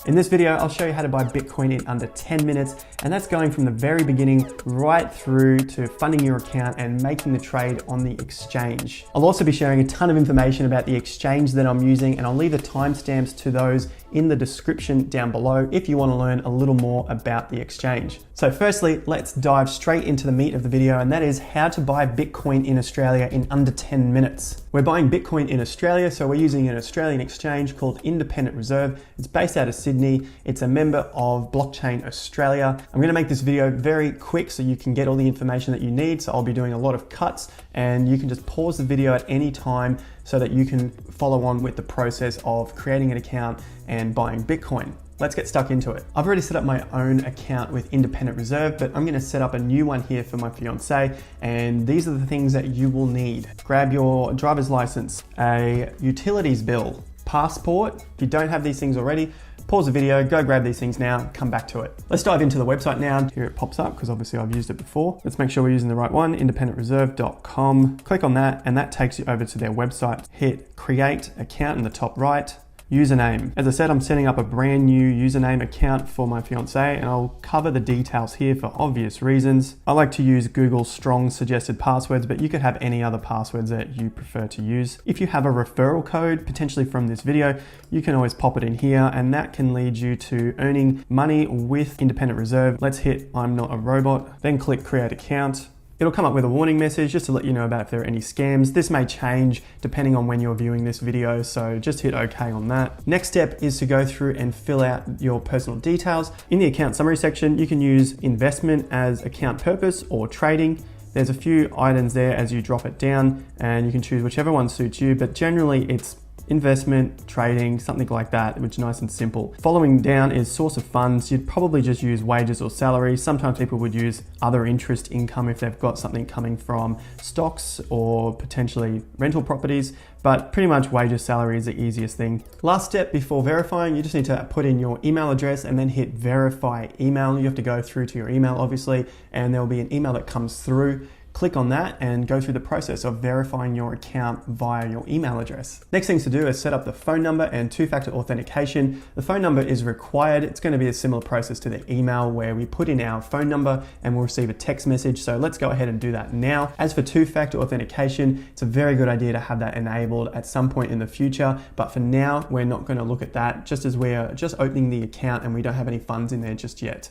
In this video, I'll show you how to buy Bitcoin in under 10 minutes, and that's going from the very beginning right through to funding your account and making the trade on the exchange. I'll also be sharing a ton of information about the exchange that I'm using, and I'll leave the timestamps to those in the description down below if you want to learn a little more about the exchange. So firstly, let's dive straight into the meat of the video, and that is how to buy Bitcoin in Australia in under 10 minutes. We're buying Bitcoin in Australia, so we're using an Australian exchange called Independent Reserve. It's based out of Sydney. It's a member of Blockchain Australia. I'm going to make this video very quick so you can get all the information that you need. So I'll be doing a lot of cuts, and you can just pause the video at any time so that you can follow on with the process of creating an account and buying Bitcoin. Let's get stuck into it. I've already set up my own account with Independent Reserve, but I'm gonna set up a new one here for my fiance, and these are the things that you will need. Grab your driver's license, a utilities bill, passport. If you don't have these things already, pause the video, go grab these things now, come back to it. Let's dive into the website now. Here it pops up because obviously I've used it before. Let's make sure we're using the right one, independentreserve.com. Click on that and that takes you over to their website. Hit create account in the top right. Username. As I said, I'm setting up a brand new username account for my fiance, and I'll cover the details here for obvious reasons. I like to use Google's strong suggested passwords, but you could have any other passwords that you prefer to use. If you have a referral code, potentially from this video, you can always pop it in here, and that can lead you to earning money with Independent Reserve. Let's hit I'm not a robot, then click create account. It'll come up with a warning message just to let you know about if there are any scams. This may change depending on when you're viewing this video, so just hit OK on that. Next step is to go through and fill out your personal details. In the account summary section, you can use investment as account purpose or trading. There's a few items there as you drop it down, and you can choose whichever one suits you, but generally it's investment, trading, something like that, which is nice and simple. Following down is source of funds. You'd probably just use wages or salary. Sometimes people would use other interest income if they've got something coming from stocks or potentially rental properties, but pretty much wages, salary is the easiest thing. Last step before verifying, you just need to put in your email address and then hit verify email. You have to go through to your email, obviously, and there'll be an email that comes through. Click on that and go through the process of verifying your account via your email address. Next things to do is set up the phone number and two-factor authentication. The phone number is required. It's going to be a similar process to the email where we put in our phone number and we'll receive a text message. So let's go ahead and do that now. As for two-factor authentication, it's a very good idea to have that enabled at some point in the future. But for now, we're not going to look at that just as we're just opening the account and we don't have any funds in there just yet.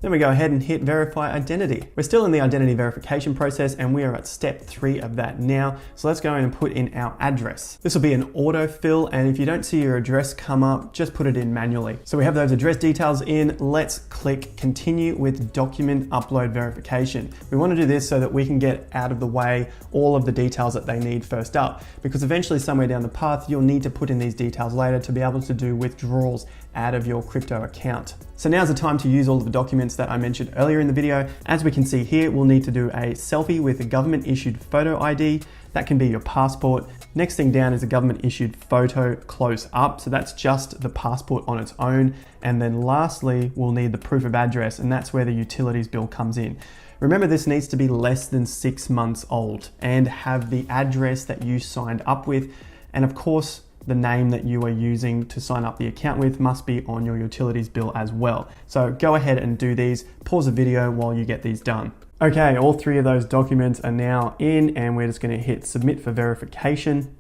Then we go ahead and hit verify identity. We're still in the identity verification process and we are at step 3 of that now. So let's go in and put in our address. This will be an autofill, and if you don't see your address come up, just put it in manually. So we have those address details in. Let's click continue with document upload verification. We want to do this so that we can get out of the way all of the details that they need first up, because eventually somewhere down the path, you'll need to put in these details later to be able to do withdrawals out of your crypto account. So now's the time to use all of the documents that I mentioned earlier in the video. As we can see here, we'll need to do a selfie with a government issued photo ID. That can be your passport. Next thing down is a government issued photo close up. So that's just the passport on its own. And then lastly, we'll need the proof of address, and that's where the utilities bill comes in. Remember, this needs to be less than 6 months old and have the address that you signed up with. And of course, the name that you are using to sign up the account with must be on your utilities bill as well. So go ahead and do these. Pause the video while you get these done. Okay, all 3 of those documents are now in, and we're just going to hit submit for verification.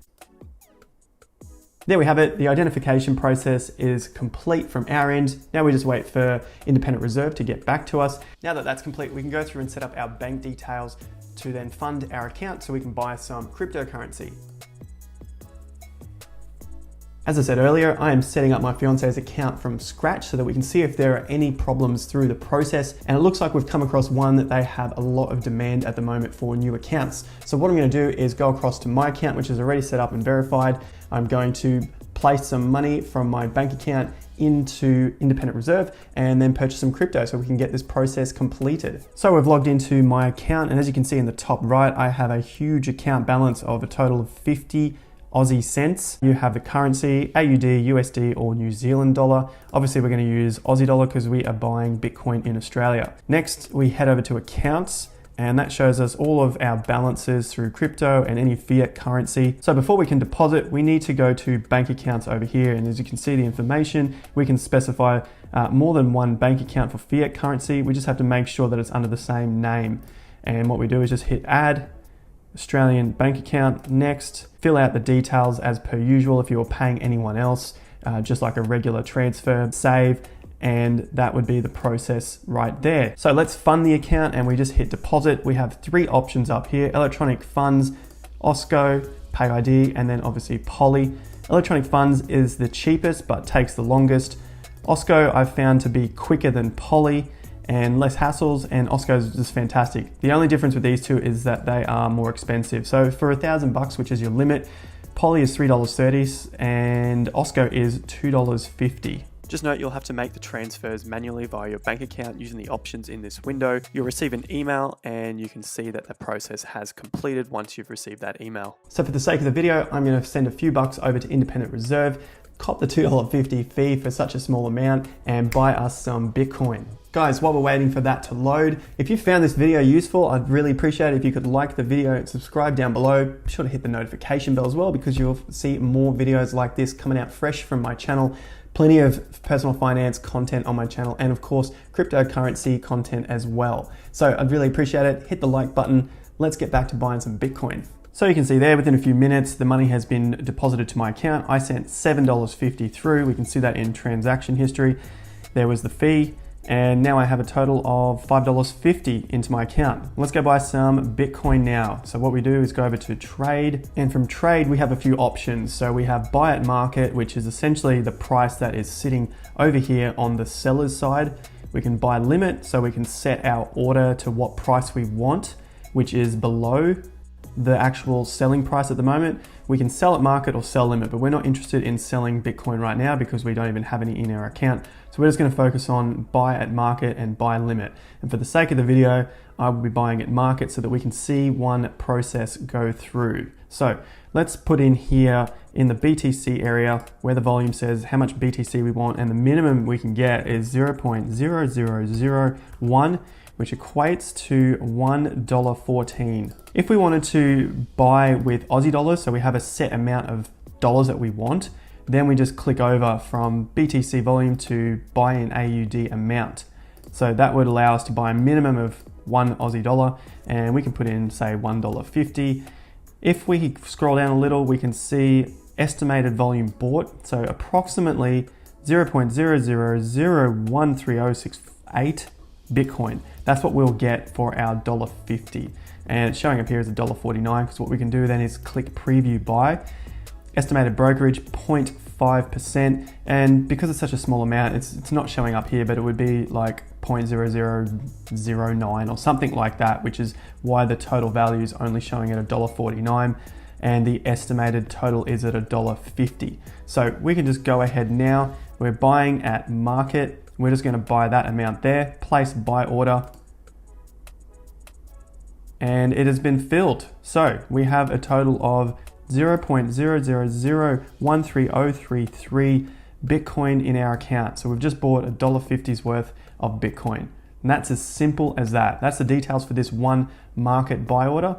There we have it. The identification process is complete from our end. Now we just wait for Independent Reserve to get back to us. Now that that's complete, we can go through and set up our bank details to then fund our account so we can buy some cryptocurrency. As I said earlier, I am setting up my fiance's account from scratch so that we can see if there are any problems through the process. And it looks like we've come across one that they have a lot of demand at the moment for new accounts. So what I'm going to do is go across to my account, which is already set up and verified. I'm going to place some money from my bank account into Independent Reserve and then purchase some crypto so we can get this process completed. So we've logged into my account, and as you can see in the top right, I have a huge account balance of a total of 50 Aussie cents. You have the currency, AUD, USD, or New Zealand dollar. Obviously, we're going to use Aussie dollar because we are buying Bitcoin in Australia. Next, we head over to accounts and that shows us all of our balances through crypto and any fiat currency. So before we can deposit, we need to go to bank accounts over here, and as you can see the information, we can specify more than one bank account for fiat currency. We just have to make sure that it's under the same name, and what we do is just hit add Australian bank account, next, fill out the details as per usual if you're paying anyone else, just like a regular transfer, save, and that would be the process right there. So let's fund the account, and we just hit deposit. We have three options up here: electronic funds, OSCO, Pay ID, and then obviously Poly. Electronic funds is the cheapest but takes the longest. OSCO I've found to be quicker than Poly and less hassles, and OSCO is just fantastic. The only difference with these two is that they are more expensive. So for $1,000, which is your limit, Poly is $3.30 and OSCO is $2.50. Just note you'll have to make the transfers manually via your bank account using the options in this window. You'll receive an email and you can see that the process has completed once you've received that email. So for the sake of the video, I'm going to send a few bucks over to Independent Reserve, cop the $2.50 fee for such a small amount, and buy us some Bitcoin. Guys, while we're waiting for that to load, if you found this video useful, I'd really appreciate it if you could like the video and subscribe down below. Be sure to hit the notification bell as well, because you'll see more videos like this coming out fresh from my channel. Plenty of personal finance content on my channel, and of course, cryptocurrency content as well. So I'd really appreciate it. Hit the like button. Let's get back to buying some Bitcoin. So you can see there, within a few minutes, the money has been deposited to my account. I sent $7.50 through. We can see that in transaction history. There was the fee. And now I have a total of $5.50 into my account. Let's go buy some Bitcoin now. So what we do is go over to trade, and from trade we have a few options. So we have buy at market, which is essentially the price that is sitting over here on the seller's side. We can buy limit, so we can set our order to what price we want, which is below the actual selling price at the moment. We can sell at market or sell limit, but we're not interested in selling Bitcoin right now because we don't even have any in our account. So we're just going to focus on buy at market and buy limit. And for the sake of the video, I will be buying at market so that we can see one process go through. So let's put in here in the BTC area where the volume says how much BTC we want, and the minimum we can get is 0.0001, which equates to $1.14. If we wanted to buy with Aussie dollars, so we have a set amount of dollars that we want, then we just click over from BTC volume to buy in AUD amount. So that would allow us to buy a minimum of $1 Aussie dollar, and we can put in, say, $1.50. If we scroll down a little, we can see estimated volume bought, so approximately 0.00013068 Bitcoin. That's what we'll get for our $1.50. And it's showing up here as $1.49, because what we can do then is click preview buy. Estimated brokerage 0.5%, and because it's such a small amount, it's not showing up here, but it would be like 0.0009 or something like that, which is why the total value is only showing at $1.49 and the estimated total is at $1.50. So we can just go ahead now. We're buying at market. We're just going to buy that amount there, place buy order, and it has been filled. So we have a total of 0.00013033 Bitcoin in our account. So we've just bought $1.50's worth of Bitcoin. And that's as simple as that. That's the details for this one market buy order.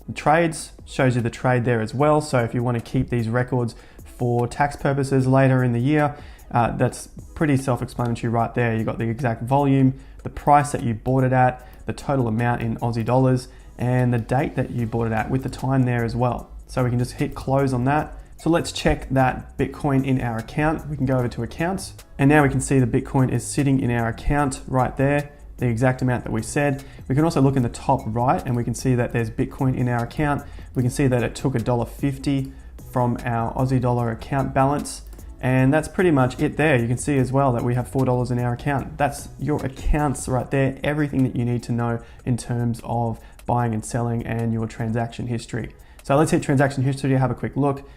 The trades shows you the trade there as well. So if you want to keep these records for tax purposes later in the year, that's pretty self-explanatory right there. You've got the exact volume, the price that you bought it at, the total amount in Aussie dollars, and the date that you bought it at with the time there as well. So we can just hit close on that. So let's check that Bitcoin in our account. We can go over to accounts, and now we can see the Bitcoin is sitting in our account right there, the exact amount that we said. We can also look in the top right and we can see that there's Bitcoin in our account. We can see that it took $1.50 from our Aussie dollar account balance. And that's pretty much it there. You can see as well that we have $4 in our account. That's your accounts right there. Everything that you need to know in terms of buying and selling and your transaction history. So let's hit transaction history to have a quick look.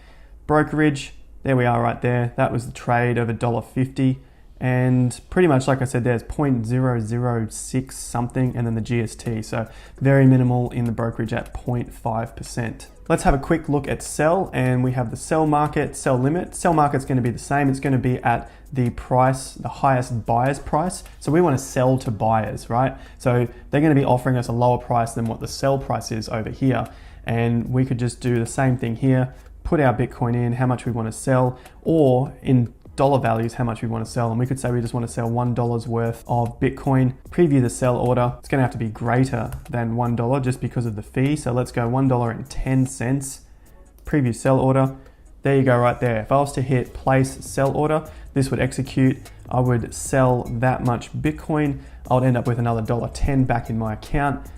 Brokerage, there we are right there. That was the trade of $1.50. And pretty much like I said, there's 0.006 something and then the GST. So very minimal in the brokerage at 0.5%. Let's have a quick look at sell, and we have the sell market, sell limit. Sell market's going to be the same. It's going to be at the price, the highest buyer's price. So we want to sell to buyers, right? So they're going to be offering us a lower price than what the sell price is over here. And we could just do the same thing here, put our Bitcoin in, how much we want to sell, or in dollar values, how much we want to sell. And we could say we just want to sell $1 worth of Bitcoin, preview the sell order. It's going to have to be greater than $1 just because of the fee. So let's go $1.10, preview sell order. There you go right there. If I was to hit place sell order, this would execute. I would sell that much Bitcoin. I would end up with another $1.10 back in my account.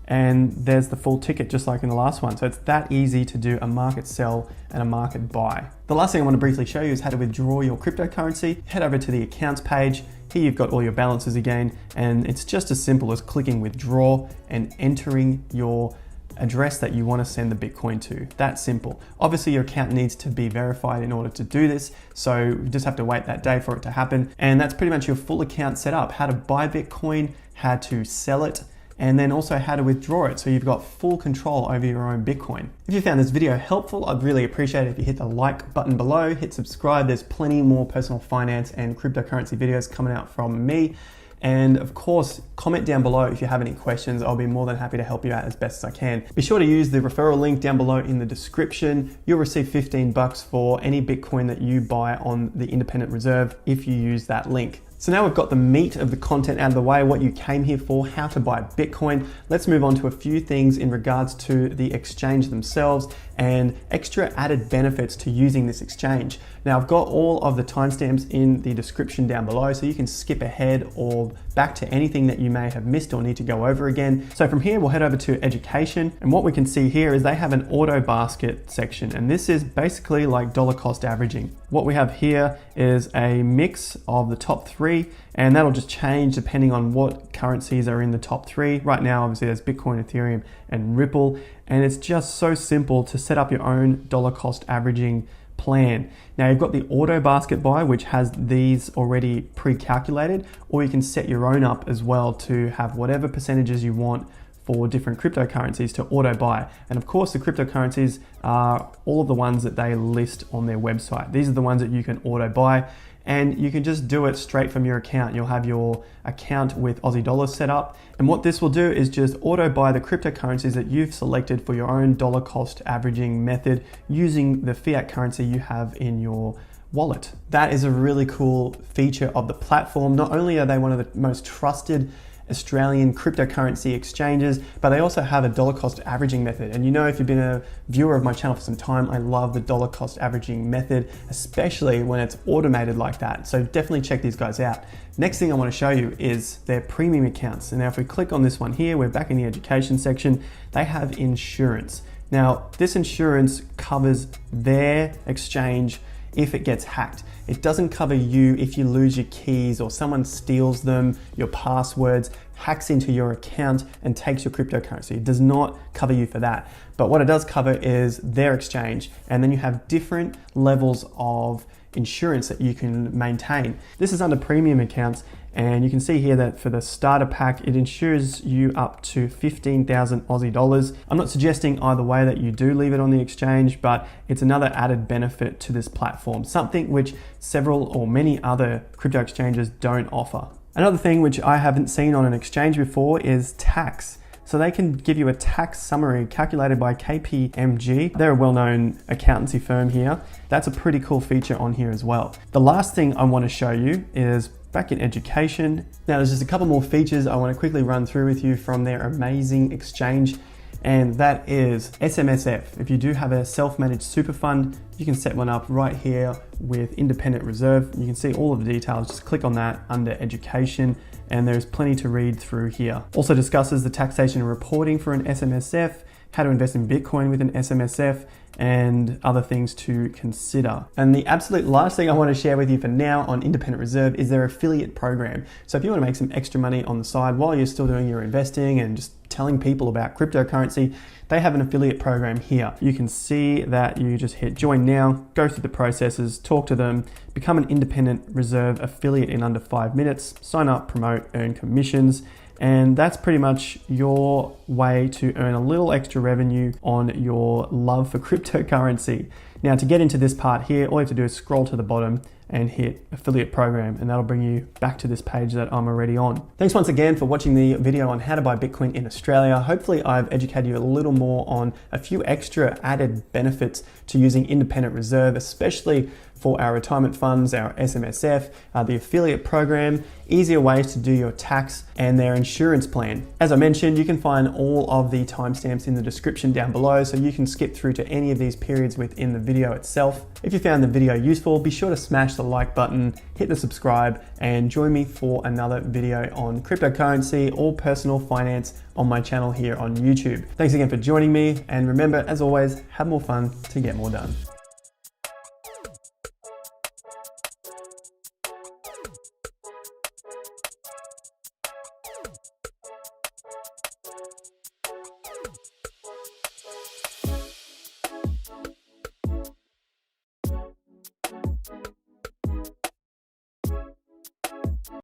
And there's the full ticket, just like in the last one. So it's that easy to do a market sell and a market buy. The last thing I want to briefly show you is how to withdraw your cryptocurrency. Head over to the accounts page. Here you've got all your balances again, and it's just as simple as clicking withdraw and entering your address that you want to send the Bitcoin to. That simple. Obviously your account needs to be verified in order to do this, so you just have to wait that day for it to happen. And that's pretty much your full account set up. How to buy Bitcoin, how to sell it, and then also how to withdraw it, so you've got full control over your own Bitcoin. If you found this video helpful, I'd really appreciate it if you hit the like button below, hit subscribe. There's plenty more personal finance and cryptocurrency videos coming out from me. And of course, comment down below if you have any questions. I'll be more than happy to help you out as best as I can. Be sure to use the referral link down below in the description. You'll receive 15 bucks for any Bitcoin that you buy on the independent reserve if you use that link. So now we've got the meat of the content out of the way, what you came here for, how to buy Bitcoin. Let's move on to a few things in regards to the exchange themselves and extra added benefits to using this exchange. Now I've got all of the timestamps in the description down below, so you can skip ahead or back to anything that you may have missed or need to go over again. So from here, we'll head over to education. And what we can see here is they have an auto basket section. And this is basically like dollar cost averaging. What we have here is a mix of the top three, and that'll just change depending on what currencies are in the top three. Right now, obviously there's Bitcoin, Ethereum, and Ripple. And it's just so simple to set up your own dollar cost averaging plan. Now you've got the auto basket buy, which has these already pre-calculated, or you can set your own up as well to have whatever percentages you want for different cryptocurrencies to auto buy. And of course the cryptocurrencies are all of the ones that they list on their website. These are the ones that you can auto buy, and you can just do it straight from your account. You'll have your account with Aussie dollars set up. And what this will do is just auto buy the cryptocurrencies that you've selected for your own dollar cost averaging method using the fiat currency you have in your wallet. That is a really cool feature of the platform. Not only are they one of the most trusted Australian cryptocurrency exchanges, but they also have a dollar cost averaging method. And you know, if you've been a viewer of my channel for some time, I love the dollar cost averaging method, especially when it's automated like that. So definitely check these guys out. Next thing I want to show you is their premium accounts. And now if we click on this one here, we're back in the education section. They have insurance. Now this insurance covers their exchange if it gets hacked. It doesn't cover you if you lose your keys or someone steals them, your passwords, hacks into your account and takes your cryptocurrency. It does not cover you for that. But what it does cover is their exchange. And then you have different levels of insurance that you can maintain. This is under premium accounts, and you can see here that for the starter pack, it insures you up to 15,000 Aussie dollars. I'm not suggesting either way that you do leave it on the exchange, but it's another added benefit to this platform, something which several or many other crypto exchanges don't offer. Another thing which I haven't seen on an exchange before is tax. So they can give you a tax summary calculated by KPMG. They're a well-known accountancy firm here. That's a pretty cool feature on here as well. The last thing I want to show you is back in education. Now there's just a couple more features I want to quickly run through with you from their amazing exchange, and that is SMSF. If you do have a self-managed super fund, you can set one up right here with independent reserve. You can see all of the details, just click on that under education, and there's plenty to read through here. Also discusses the taxation and reporting for an SMSF, how to invest in Bitcoin with an SMSF, and other things to consider. And the absolute last thing I want to share with you for now on Independent Reserve is their affiliate program. So if you want to make some extra money on the side while you're still doing your investing and just telling people about cryptocurrency, they have an affiliate program here. You can see that you just hit join now, go through the processes, talk to them, become an independent reserve affiliate in under 5 minutes, sign up, promote, earn commissions. And that's pretty much your way to earn a little extra revenue on your love for cryptocurrency. Now, to get into this part here, all you have to do is scroll to the bottom and hit affiliate program, and that'll bring you back to this page that I'm already on. Thanks once again for watching the video on how to buy Bitcoin in Australia. Hopefully I've educated you a little more on a few extra added benefits to using independent reserve, especially for our retirement funds, our SMSF, the affiliate program, easier ways to do your tax, and their insurance plan. As I mentioned, you can find all of the timestamps in the description down below, so you can skip through to any of these periods within the video itself. If you found the video useful, be sure to smash the like button, hit the subscribe, and join me for another video on cryptocurrency or personal finance on my channel here on YouTube. Thanks again for joining me, and remember, as always, have more fun to get more done.